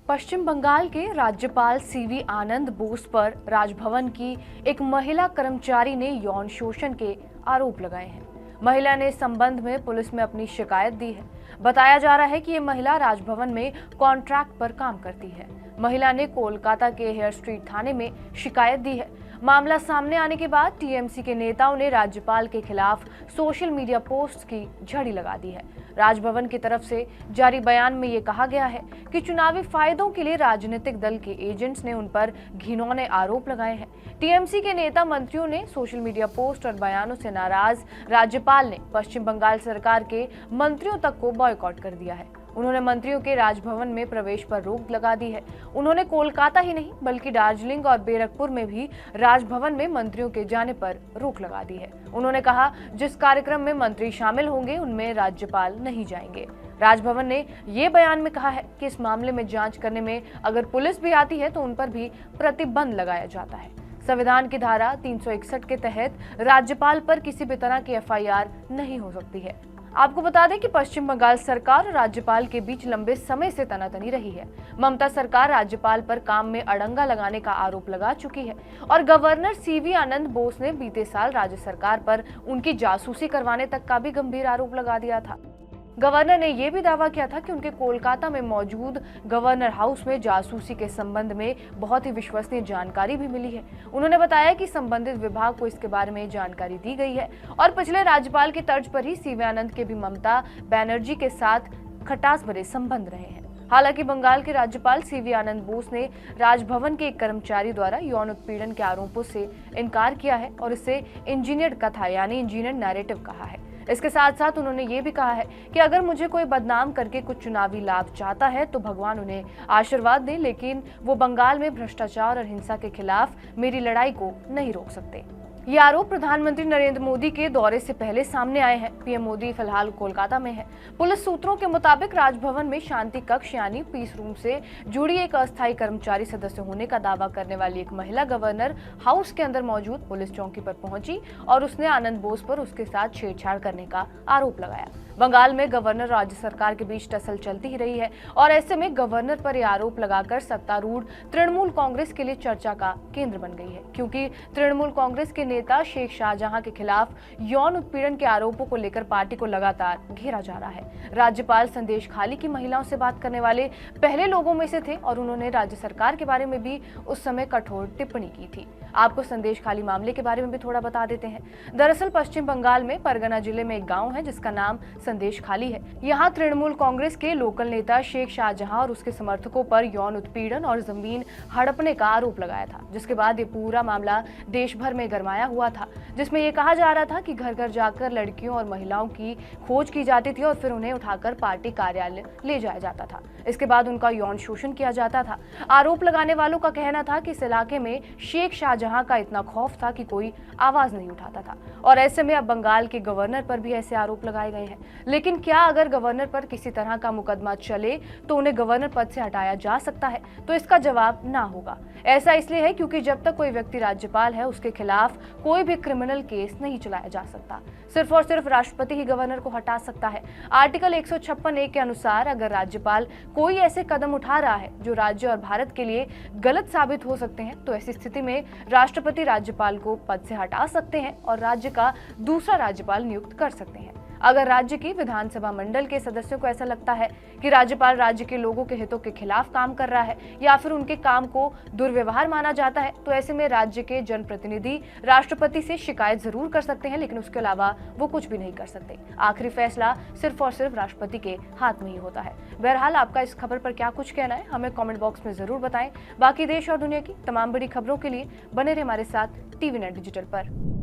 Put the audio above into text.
पश्चिम बंगाल के राज्यपाल सीवी आनंद बोस पर राजभवन की एक महिला कर्मचारी ने यौन शोषण के आरोप लगाए हैं। महिला ने इस संबंध में पुलिस में अपनी शिकायत दी है। बताया जा रहा है कि ये महिला राजभवन में कॉन्ट्रैक्ट पर काम करती है। महिला ने कोलकाता के हेयर स्ट्रीट थाने में शिकायत दी है। मामला सामने आने के बाद टीएमसी के नेताओं ने राज्यपाल के खिलाफ सोशल मीडिया पोस्ट की झड़ी लगा दी है। राजभवन की तरफ से जारी बयान में ये कहा गया है कि चुनावी फायदों के लिए राजनीतिक दल के एजेंट्स ने उन पर घिनौने आरोप लगाए हैं। टीएमसी के नेता मंत्रियों ने सोशल मीडिया पोस्ट और बयानों से नाराज राज्यपाल ने पश्चिम बंगाल सरकार के मंत्रियों तक को बॉयकॉट कर दिया है। उन्होंने मंत्रियों के राजभवन में प्रवेश पर रोक लगा दी है। उन्होंने कोलकाता ही नहीं बल्कि दार्जिलिंग और बैरकपुर में भी राजभवन में मंत्रियों के जाने पर रोक लगा दी है। उन्होंने कहा, जिस कार्यक्रम में मंत्री शामिल होंगे उनमें राज्यपाल नहीं जाएंगे। राजभवन ने ये बयान में कहा है कि इस मामले में जांच करने में अगर पुलिस भी आती है तो उन पर भी प्रतिबंध लगाया जाता है। संविधान की धारा 361 के तहत राज्यपाल पर किसी भी तरह की एफआईआर नहीं हो सकती है। आपको बता दें कि पश्चिम बंगाल सरकार और राज्यपाल के बीच लंबे समय से तनातनी रही है। ममता सरकार राज्यपाल पर काम में अड़ंगा लगाने का आरोप लगा चुकी है और गवर्नर सीवी आनंद बोस ने बीते साल राज्य सरकार पर उनकी जासूसी करवाने तक का भी गंभीर आरोप लगा दिया था। गवर्नर ने यह भी दावा किया था कि उनके कोलकाता में मौजूद गवर्नर हाउस में जासूसी के संबंध में बहुत ही विश्वसनीय जानकारी भी मिली है। उन्होंने बताया कि संबंधित विभाग को इसके बारे में जानकारी दी गई है और पिछले राज्यपाल की तर्ज पर ही सीवी आनंद के भी ममता बनर्जी के साथ खटास भरे संबंध रहे हैं। हालांकि बंगाल के राज्यपाल सीवी आनंद बोस ने राजभवन के एक कर्मचारी द्वारा यौन उत्पीड़न के आरोपों से इनकार किया है और इसे इंजीनियर्ड कथा यानी इंजीनियर्ड नैरेटिव कहा है। इसके साथ साथ उन्होंने ये भी कहा है कि अगर मुझे कोई बदनाम करके कुछ चुनावी लाभ चाहता है तो भगवान उन्हें आशीर्वाद दे, लेकिन वो बंगाल में भ्रष्टाचार और हिंसा के खिलाफ मेरी लड़ाई को नहीं रोक सकते। ये आरोप प्रधानमंत्री नरेंद्र मोदी के दौरे से पहले सामने आए हैं। पीएम मोदी फिलहाल कोलकाता में है। पुलिस सूत्रों के मुताबिक राजभवन में शांति कक्ष यानी पीस रूम से जुड़ी एक अस्थायी कर्मचारी सदस्य होने का दावा करने वाली एक महिला गवर्नर हाउस के अंदर मौजूद पुलिस चौकी पर पहुंची और उसने आनंद बोस पर उसके साथ छेड़छाड़ करने का आरोप लगाया। बंगाल में गवर्नर राज्य सरकार के बीच टसल चलती ही रही है और ऐसे में गवर्नर पर यह आरोप लगाकर सत्तारूढ़ तृणमूल कांग्रेस के लिए चर्चा का केंद्र बन गई है, क्योंकि तृणमूल कांग्रेस के नेता शेख शाहजहां के खिलाफ यौन उत्पीड़न के आरोपों को लेकर पार्टी को लगातार घेरा जा रहा है। राज्यपाल संदेश खाली की महिलाओं से बात करने वाले पहले लोगों में से थे और उन्होंने राज्य सरकार के बारे में भी उस समय कठोर टिप्पणी की थी। आपको संदेश खाली मामले के बारे में भी थोड़ा बता देते हैं। दरअसल पश्चिम बंगाल में परगना जिले में एक गाँव है जिसका नाम संदेश खाली है। यहाँ तृणमूल कांग्रेस के लोकल नेता शेख शाहजहां और उसके समर्थकों पर यौन उत्पीड़न और जमीन हड़पने का आरोप लगाया था, जिसके बाद ये पूरा मामला देश भर में गरमाया हुआ था, जिसमें ये कहा जा रहा था कि घर घर जाकर लड़कियों और महिलाओं की खोज की जाती थी और फिर उन्हें उठाकर पार्टी कार्यालय ले जाया जाता था। इसके बाद उनका यौन शोषण किया जाता था। आरोप लगाने वालों का कहना था कि इस इलाके में शेख शाहजहां का इतना खौफ था कि कोई आवाज नहीं उठाता था और ऐसे में अब बंगाल के गवर्नर पर भी ऐसे आरोप लगाए गए हैं। लेकिन क्या अगर गवर्नर पर किसी तरह का मुकदमा चले तो उन्हें गवर्नर पद से हटाया जा सकता है? तो इसका जवाब ना होगा। ऐसा इसलिए है क्योंकि जब तक कोई व्यक्ति राज्यपाल है उसके खिलाफ कोई भी क्रिमिनल केस नहीं चलाया जा सकता। सिर्फ और सिर्फ राष्ट्रपति ही गवर्नर को हटा सकता है। आर्टिकल 156(a) के अनुसार अगर राज्यपाल कोई ऐसे कदम उठा रहा है जो राज्य और भारत के लिए गलत साबित हो सकते हैं तो ऐसी स्थिति में राष्ट्रपति राज्यपाल को पद से हटा सकते हैं और राज्य का दूसरा राज्यपाल नियुक्त कर सकते हैं। अगर राज्य की विधानसभा मंडल के सदस्यों को ऐसा लगता है कि राज्यपाल राज्य के लोगों के हितों के खिलाफ काम कर रहा है या फिर उनके काम को दुर्व्यवहार माना जाता है तो ऐसे में राज्य के जनप्रतिनिधि राष्ट्रपति से शिकायत जरूर कर सकते हैं, लेकिन उसके अलावा वो कुछ भी नहीं कर सकते। आखिरी फैसला सिर्फ और सिर्फ राष्ट्रपति के हाथ में ही होता है। बहरहाल आपका इस खबर पर क्या कुछ कहना है हमें कॉमेंट बॉक्स में जरूर बताएं। बाकी देश और दुनिया की तमाम बड़ी खबरों के लिए बने रहे हमारे साथ टीवी नेट डिजिटल पर।